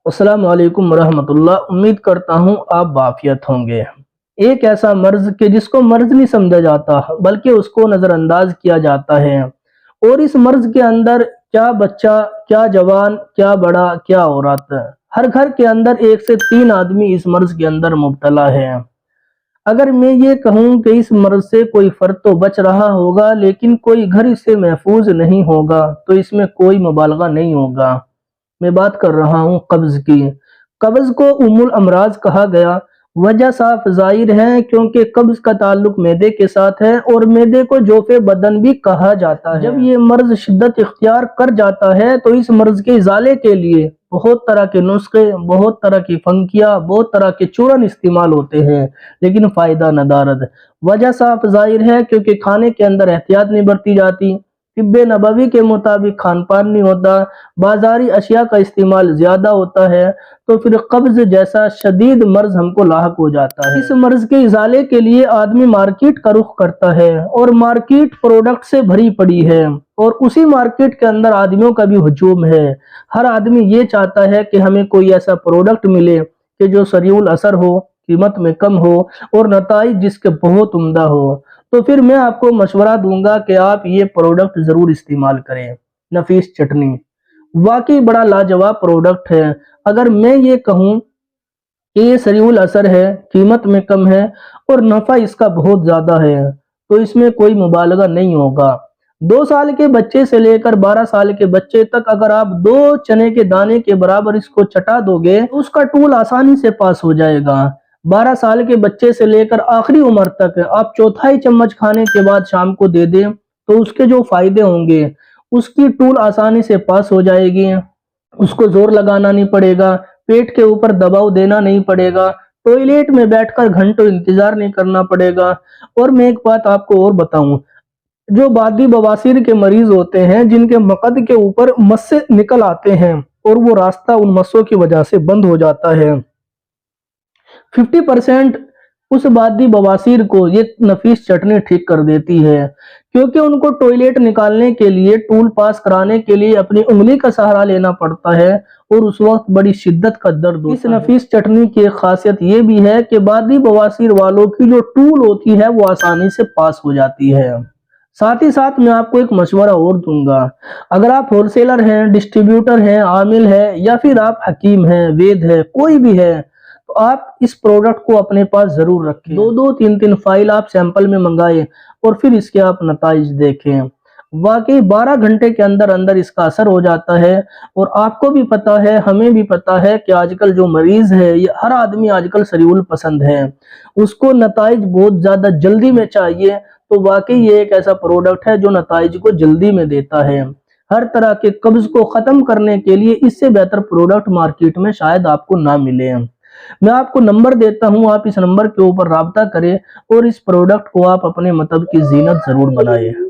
अस्सलाम वालेकुम रहमतुल्लाह। उम्मीद करता हूँ आप बाफियत होंगे। एक ऐसा मर्ज कि जिसको मर्ज नहीं समझा जाता बल्कि उसको नज़रअंदाज किया जाता है, और इस मर्ज के अंदर क्या बच्चा, क्या जवान, क्या बड़ा, क्या औरत, हर घर के अंदर 1 से 3 आदमी इस मर्ज के अंदर मुब्तला है। अगर मैं ये कहूँ कि इस मर्ज से कोई फर्द तो बच रहा होगा लेकिन कोई घर इससे महफूज नहीं होगा तो इसमें कोई मुबालगा नहीं होगा। मैं बात कर रहा हूँ कब्ज की। कब्ज को उम्मुल अमराज कहा गया। वजह साफ जाहिर है क्योंकि कब्ज का ताल्लुक मैदे के साथ है और मैदे को जोफे बदन भी कहा जाता है। जब ये मर्ज शिद्दत इख्तियार कर जाता है तो इस मर्ज के इजाले के लिए बहुत तरह के नुस्खे, बहुत तरह की फंकियाँ, बहुत तरह के चूरन इस्तेमाल होते हैं, लेकिन फायदा नदारद। वजह साफ जाहिर है क्योंकि खाने के अंदर एहतियात नहीं बरती जाती, तिब्बे नबवी के मुताबिक खान पान नहीं होता, बाजारी अशिया का इस्तेमाल ज्यादा होता है, तो फिर कब्ज जैसा शदीद मर्ज हमको लाहक हो जाता है। इस मर्ज के इजाले के लिए आदमी मार्केट का रुख करता है और मार्केट प्रोडक्ट से भरी पड़ी है, और उसी मार्केट के अंदर आदमियों का भी हुजूम है। हर आदमी ये चाहता है कि हमें कोई ऐसा प्रोडक्ट मिले कि जो सरीउल असर हो, कीमत में कम हो और नताइज जिसके बहुत उम्दा हो। तो फिर मैं आपको मशवरा दूंगा कि आप ये प्रोडक्ट ज़रूर इस्तेमाल करें। नफीस चटनी वाकई बड़ा लाजवाब प्रोडक्ट है। अगर मैं ये कहूँ कि ये सरीउल असर है, कीमत में कम है और नफ़ा इसका बहुत ज़्यादा है, तो इसमें कोई मुबालगा नहीं होगा। 2 साल के बच्चे से लेकर 12 साल के बच्चे तक अगर आप 2 चने के दाने के बराबर इसको चटा दोगे तो उसका टूल आसानी से पास हो जाएगा। 12 साल के बच्चे से लेकर आखिरी उम्र तक आप 1/4 चम्मच खाने के बाद शाम को दे दें तो उसके जो फायदे होंगे, उसकी टूल आसानी से पास हो जाएगी, उसको जोर लगाना नहीं पड़ेगा, पेट के ऊपर दबाव देना नहीं पड़ेगा, टॉयलेट में बैठकर घंटों इंतजार नहीं करना पड़ेगा। और मैं एक बात आपको और बताऊं, जो बादी बवासीर के मरीज होते हैं जिनके मकद के ऊपर मस्से निकल आते हैं और वो रास्ता उन मस्सों की वजह से बंद हो जाता है, 50% उस बादी बवासीर को ये नफीस चटनी ठीक कर देती है, क्योंकि उनको टॉयलेट निकालने के लिए, टूल पास कराने के लिए अपनी उंगली का सहारा लेना पड़ता है और उस वक्त बड़ी शिद्दत का दर्द होता है। इस नफीस चटनी की एक खासियत ये भी है कि बादी बवासीर वालों की जो टूल होती है वो आसानी से पास हो जाती है। साथ ही साथ मैं आपको एक मशवरा और दूंगा, अगर आप होलसेलर हैं, डिस्ट्रीब्यूटर हैं, आमिल है या फिर आप हकीम हैं, वेद है, कोई भी है, तो आप इस प्रोडक्ट को अपने पास जरूर रखें। 2-2, 3-3 फाइल आप सैंपल में मंगाएं और फिर इसके आप नताइज देखें। वाकई 12 घंटे के अंदर अंदर इसका असर हो जाता है। और आपको भी पता है, हमें भी पता है कि आजकल जो मरीज है, ये हर आदमी आजकल सरीउल पसंद है, उसको नताइज बहुत ज्यादा जल्दी में चाहिए, तो वाकई ये एक ऐसा प्रोडक्ट है जो नताइज को जल्दी में देता है। हर तरह के कब्ज को खत्म करने के लिए इससे बेहतर प्रोडक्ट मार्केट में शायद आपको ना मिले। मैं आपको नंबर देता हूं, आप इस नंबर के ऊपर राब्ता करें और इस प्रोडक्ट को आप अपने मतलब की जीनत जरूर बनाएं।